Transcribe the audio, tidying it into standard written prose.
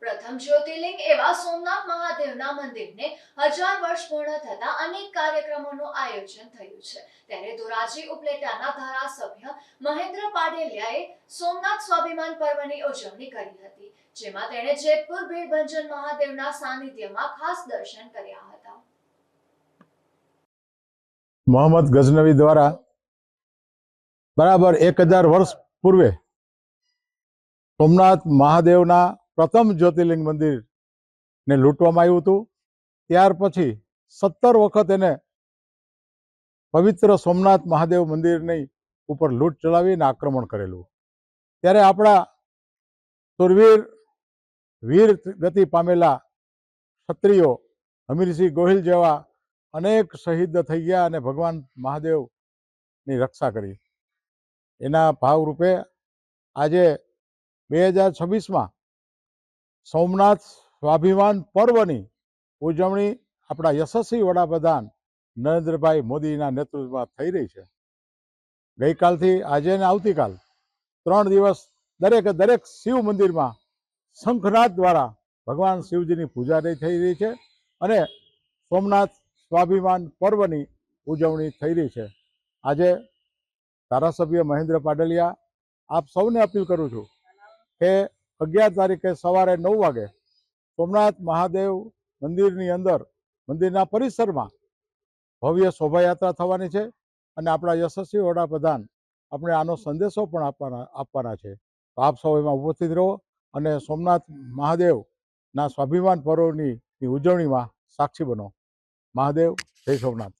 પ્રથમ જ્યોતિર્લિંગ એવા સોમનાથ મહાદેવના મંદિરને 1000 વર્ષ પૂર્ણ થતા અનેક કાર્યક્રમોનું આયોજન થયું છે। ત્યારે ધોરાજી ઉપલેટાના ધારાસભ્ય મહેન્દ્ર પાડેલિયાએ સોમનાથ સ્વાભિમાન પર્વની ઉજવણી કરી હતી, જેમાં તેણે જેતપુર ભીડભંજન મહાદેવના સાનિધ્યમાં ખાસ દર્શન કર્યા હતા। મોહમ્મદ ગઝનવી દ્વારા બરાબર 1000 વર્ષ પૂર્વે સોમનાથ મહાદેવના પ્રથમ જ્યોતિર્લિંગ મંદિરને લૂંટવામાં આવ્યું હતું। ત્યાર પછી 17 વખત એને પવિત્ર સોમનાથ મહાદેવ મંદિરની ઉપર લૂંટ ચલાવીને આક્રમણ કરેલું। ત્યારે આપણા સુરવીર વીર ગતિ પામેલા ક્ષત્રિયો હમીરસિંહ ગોહિલ જેવા અનેક શહીદ થઈ ગયા અને ભગવાન મહાદેવની રક્ષા કરી। એના ભાવરૂપે આજે 2026માં સોમનાથ સ્વાભિમાન પર્વની ઉજવણી આપણા યશસ્વી વડાપ્રધાન નરેન્દ્રભાઈ મોદીના નેતૃત્વમાં થઈ રહી છે। ગઈકાલથી આજે અને આવતીકાલ 3 દિવસ દરેક શિવ મંદિરમાં શંખનાદ દ્વારા ભગવાન શિવજીની પૂજા થઈ રહી છે અને સોમનાથ સ્વાભિમાન પર્વની ઉજવણી થઈ રહી છે। આજે ધારાસભ્ય મહેન્દ્ર પાડલિયા આપ સૌને અપીલ કરું છું કે 11 તારીખે સવારે 9 વાગે સોમનાથ મહાદેવ મંદિરની અંદર મંદિરના પરિસરમાં ભવ્ય શોભાયાત્રા થવાની છે અને આપણા યશસ્વી વડાપ્રધાન આપણે આનો સંદેશો પણ આપવાના છે। તો આપ સૌ એમાં ઉપસ્થિત રહો અને સોમનાથ મહાદેવના સ્વાભિમાન પર્વની ઉજવણીમાં સાક્ષી બનો। મહાદેવ, જય સોમનાથ।